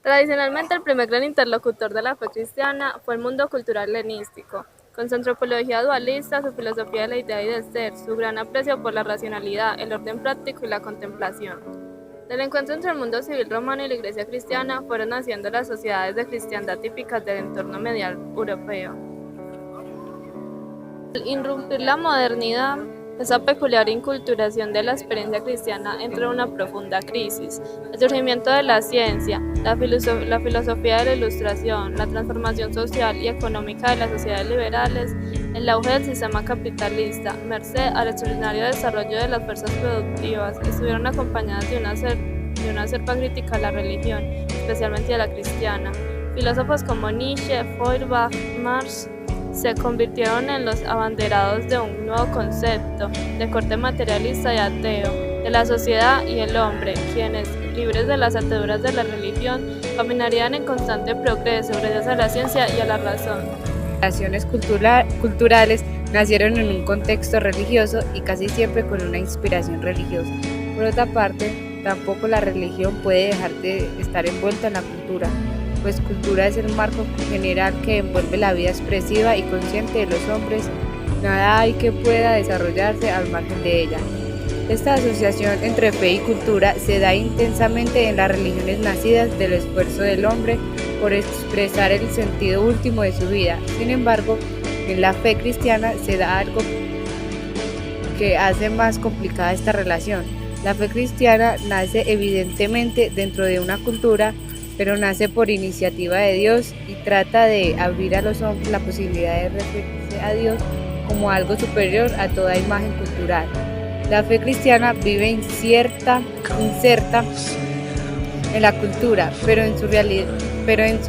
Tradicionalmente, el primer gran interlocutor de la fe cristiana fue el mundo cultural helenístico, con su antropología dualista, su filosofía de la idea y del ser, su gran aprecio por la racionalidad, el orden práctico y la contemplación. Del encuentro entre el mundo civil romano y la iglesia cristiana fueron naciendo las sociedades de cristiandad típicas del entorno medieval europeo. Al irrumpir la modernidad, esa peculiar inculturación de la experiencia cristiana entró en una profunda crisis. El surgimiento de la ciencia, la filosofía de la ilustración, la transformación social y económica de las sociedades liberales, el auge del sistema capitalista, merced al extraordinario desarrollo de las fuerzas productivas, estuvieron acompañadas de una acerba crítica a la religión, especialmente a la cristiana. Filósofos como Nietzsche, Feuerbach, Marx se convirtieron en los abanderados de un nuevo concepto de corte materialista y ateo de la sociedad y el hombre, quienes, libres de las ataduras de la religión, caminarían en constante progreso gracias a la ciencia y a la razón. Las relaciones culturales nacieron en un contexto religioso y casi siempre con una inspiración religiosa. Por otra parte, tampoco la religión puede dejar de estar envuelta en la cultura, pues cultura es el marco general que envuelve la vida expresiva y consciente de los hombres. Nada hay que pueda desarrollarse al margen de ella. Esta asociación entre fe y cultura se da intensamente en las religiones nacidas del esfuerzo del hombre por expresar el sentido último de su vida. Sin embargo, en la fe cristiana se da algo que hace más complicada esta relación. La fe cristiana nace evidentemente dentro de una cultura, pero nace por iniciativa de Dios y trata de abrir a los hombres la posibilidad de referirse a Dios como algo superior a toda imagen cultural. La fe cristiana vive inserta en la cultura, pero en su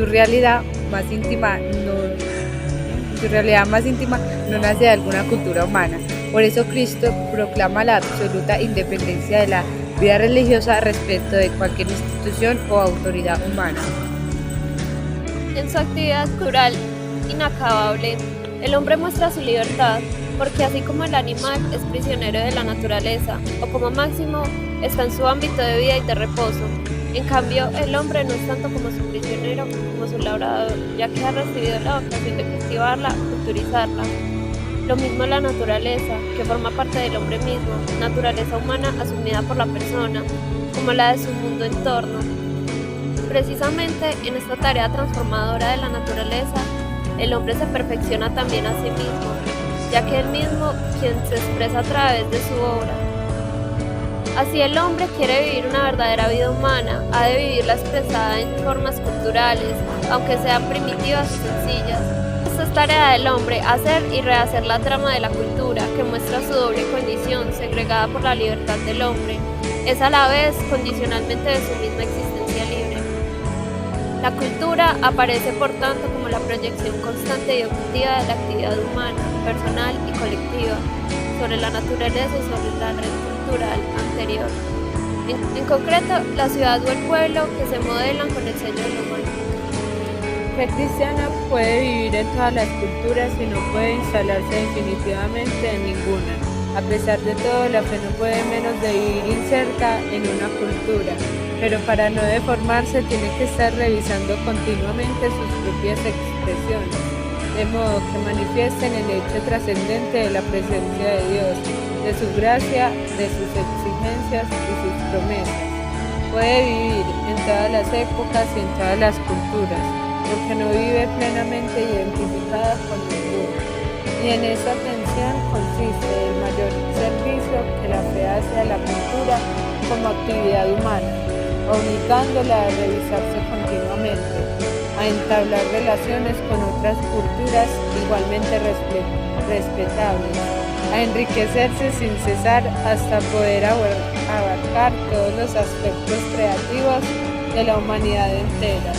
realidad más íntima no nace de alguna cultura humana. Por eso Cristo proclama la absoluta independencia de la vida religiosa respecto de cualquier institución o autoridad humana. En su actividad cultural inacabable, el hombre muestra su libertad, porque así como el animal es prisionero de la naturaleza, o como máximo está en su ámbito de vida y de reposo, en cambio el hombre no es tanto como su prisionero como su labrador, ya que ha recibido la vocación de cultivarla, culturizarla. Lo mismo la naturaleza, que forma parte del hombre mismo, naturaleza humana asumida por la persona, como la de su mundo entorno. Precisamente en esta tarea transformadora de la naturaleza, el hombre se perfecciona también a sí mismo, ya que él mismo quien se expresa a través de su obra. Así el hombre quiere vivir una verdadera vida humana, ha de vivirla expresada en formas culturales, aunque sean primitivas y sencillas. Esta es tarea del hombre, hacer y rehacer la trama de la cultura, que muestra su doble condición, segregada por la libertad del hombre. Es a la vez condicionalmente de su misma existencia libre. La cultura aparece por tanto como la proyección constante y objetiva de la actividad humana, personal y colectiva, sobre la naturaleza y sobre la red cultural anterior. En concreto, la ciudad o el pueblo que se modelan con el sello de lo humano. La fe cristiana puede vivir en todas las culturas y no puede instalarse definitivamente en ninguna. A pesar de todo, la fe no puede menos de vivir inserta en una cultura, pero para no deformarse tiene que estar revisando continuamente sus propias expresiones, de modo que manifiesten el hecho trascendente de la presencia de Dios, de su gracia, de sus exigencias y sus promesas. Puede vivir en todas las épocas y en todas las culturas, porque no vive plenamente identificada con ninguno. Y en esa tensión consiste el mayor servicio que la fe hace a la cultura como actividad humana, obligándola a revisarse continuamente, a entablar relaciones con otras culturas igualmente respetables, a enriquecerse sin cesar hasta poder abarcar todos los aspectos creativos de la humanidad entera.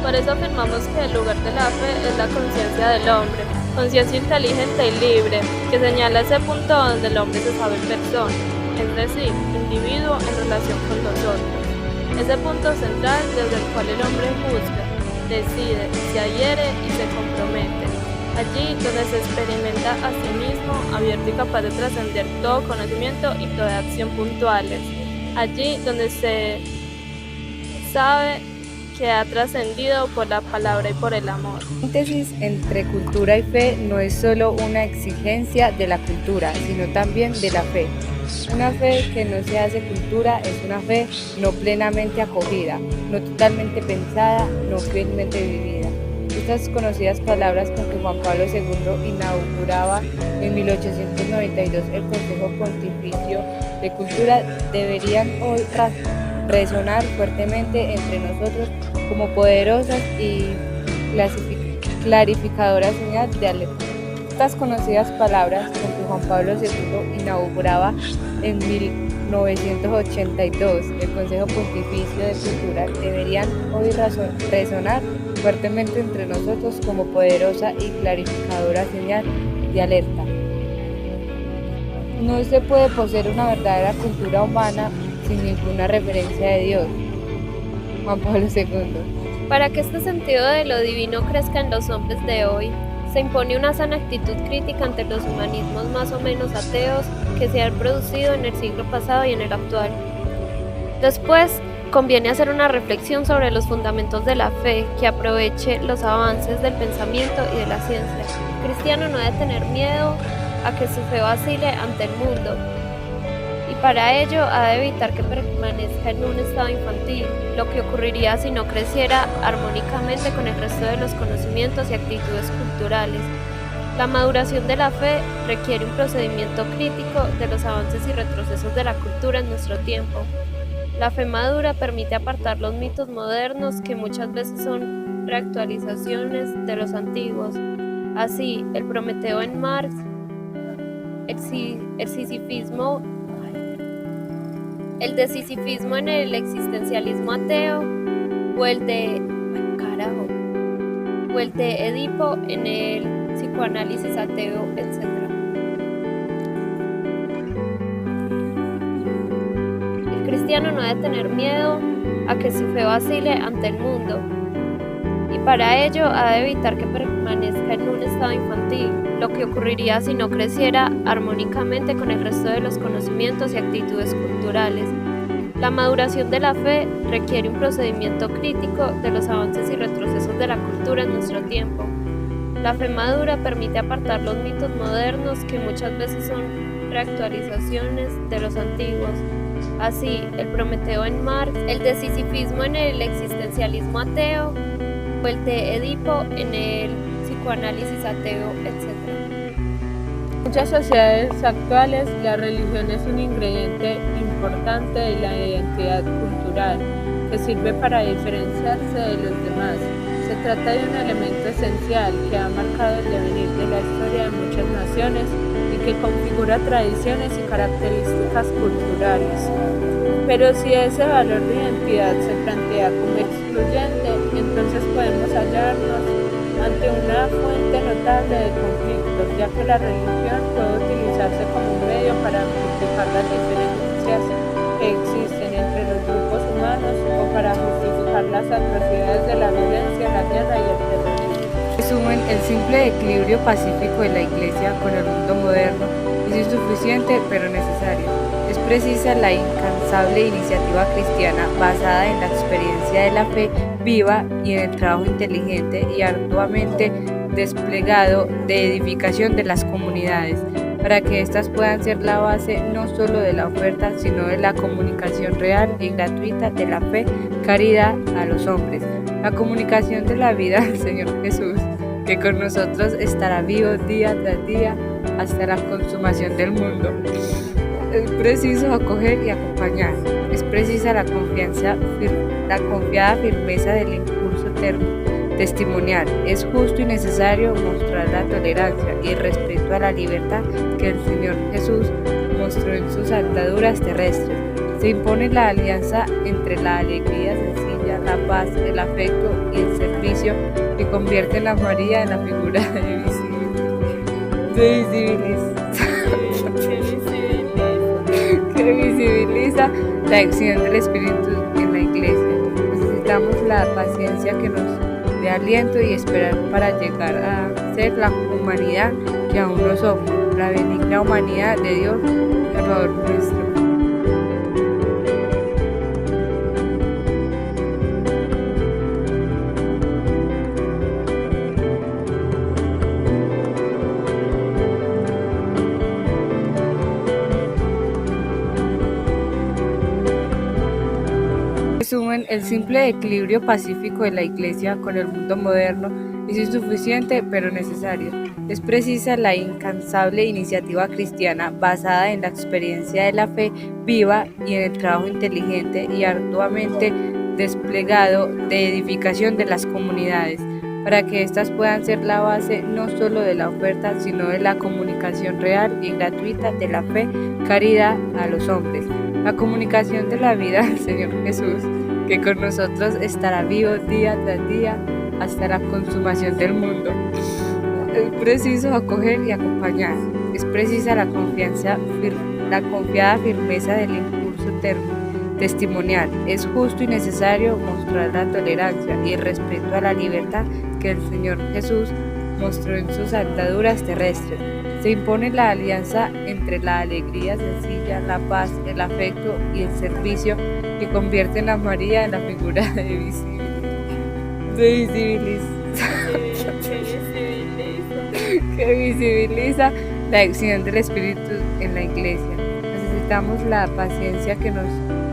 Por eso afirmamos que el lugar de la fe es la conciencia del hombre, conciencia inteligente y libre, que señala ese punto donde el hombre se sabe persona, es decir, individuo en relación con los otros. Ese punto central desde el cual el hombre juzga, decide, se adhiere y se compromete. Allí donde se experimenta a sí mismo, abierto y capaz de trascender todo conocimiento y toda acción puntuales. Allí donde se sabe que ha trascendido por la palabra y por el amor. La síntesis entre cultura y fe no es solo una exigencia de la cultura, sino también de la fe. Una fe que no se hace cultura es una fe no plenamente acogida, no totalmente pensada, no fielmente vivida. Estas conocidas palabras con que Juan Pablo II inauguraba en 1892 el Consejo Pontificio de Cultura deberían hoy resonar fuertemente entre nosotros como poderosas y clarificadoras señales de alerta. Estas conocidas palabras con que Juan Pablo II inauguraba en 1982 el Consejo Pontificio de Cultura deberían hoy resonar fuertemente entre nosotros como poderosa y clarificadora señal de alerta. No se puede poseer una verdadera cultura humana sin ninguna referencia de Dios. Juan Pablo II. Para que este sentido de lo divino crezca en los hombres de hoy, se impone una sana actitud crítica ante los humanismos más o menos ateos que se han producido en el siglo pasado y en el actual. Después, conviene hacer una reflexión sobre los fundamentos de la fe que aproveche los avances del pensamiento y de la ciencia. El cristiano no debe tener miedo a que su fe vacile ante el mundo, y para ello ha de evitar que permanezca en un estado infantil, lo que ocurriría si no creciera armónicamente con el resto de los conocimientos y actitudes culturales. La maduración de la fe requiere un procedimiento crítico de los avances y retrocesos de la cultura en nuestro tiempo. La fe madura permite apartar los mitos modernos que muchas veces son reactualizaciones de los antiguos. Así, el Prometeo en Marx, el decisifismo en el existencialismo ateo, o el de Edipo en el psicoanálisis ateo, etc. El cristiano no debe tener miedo a que su fe vacile ante el mundo, y para ello ha de evitar que permanezca en un estado infantil, lo que ocurriría si no creciera armónicamente con el resto de los conocimientos y actitudes culturales. La maduración de la fe requiere un procedimiento crítico de los avances y retrocesos de la cultura en nuestro tiempo. La fe madura permite apartar los mitos modernos que muchas veces son reactualizaciones de los antiguos. Así, el Prometeo en Marx, el decisifismo en el existencialismo ateo, o el de Edipo en el psicoanálisis ateo, etc. En muchas sociedades actuales, la religión es un ingrediente importante de la identidad cultural que sirve para diferenciarse de los demás. Se trata de un elemento esencial que ha marcado el devenir de la historia de muchas naciones y que configura tradiciones y características culturales. Pero si ese valor de identidad se plantea como excluyente, entonces podemos hallarnos ante una fuente notable de conflictos, ya que la religión puede utilizarse como un medio para amplificar las diferencias que existen entre los grupos humanos o para justificar las atrocidades de la violencia, la guerra y el terrorismo. En resumen, el simple equilibrio pacífico de la Iglesia con el mundo moderno es insuficiente pero necesario. Es precisa la incansable iniciativa cristiana basada en la experiencia de la fe viva y en el trabajo inteligente y arduamente desplegado de edificación de las comunidades, para que éstas puedan ser la base no solo de la oferta, sino de la comunicación real y gratuita de la fe, caridad a los hombres, la comunicación de la vida del Señor Jesús, que con nosotros estará vivo día tras día hasta la consumación del mundo. Es preciso acoger y acompañar. Es precisa la confiada firmeza del impulso testimonial. Es justo y necesario mostrar la tolerancia y el respeto a la libertad que el Señor Jesús mostró en sus ataduras terrestres. Se impone la alianza entre la alegría sencilla, la paz, el afecto y el servicio que convierte a María en la figura que visibiliza la acción del Espíritu en la Iglesia. Necesitamos la paciencia que nos dé aliento y esperar para llegar a ser la humanidad que aún no somos, la benigna humanidad de Dios, Salvador nuestro. resumen, el simple equilibrio pacífico de la Iglesia con el mundo moderno es insuficiente pero necesario. Es precisa la incansable iniciativa cristiana basada en la experiencia de la fe viva y en el trabajo inteligente y arduamente desplegado de edificación de las comunidades, para que éstas puedan ser la base no solo de la oferta, sino de la comunicación real y gratuita de la fe, caridad a los hombres, la comunicación de la vida del Señor Jesús, que con nosotros estará vivo día tras día hasta la consumación del mundo. Es preciso acoger y acompañar, es precisa la confiada firmeza del impulso testimonial, es justo y necesario mostrar la tolerancia y el respeto a la libertad que el Señor Jesús mostró en sus andaduras terrestres. Se impone la alianza entre la alegría sencilla, la paz, el afecto y el servicio, que convierten a María en la figura que visibiliza la acción del Espíritu en la Iglesia. Necesitamos la paciencia que nos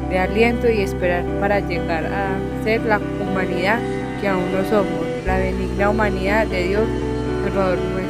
dé aliento y esperar para llegar a ser la humanidad que aún no somos, la benigna humanidad de Dios, Salvador nuestro.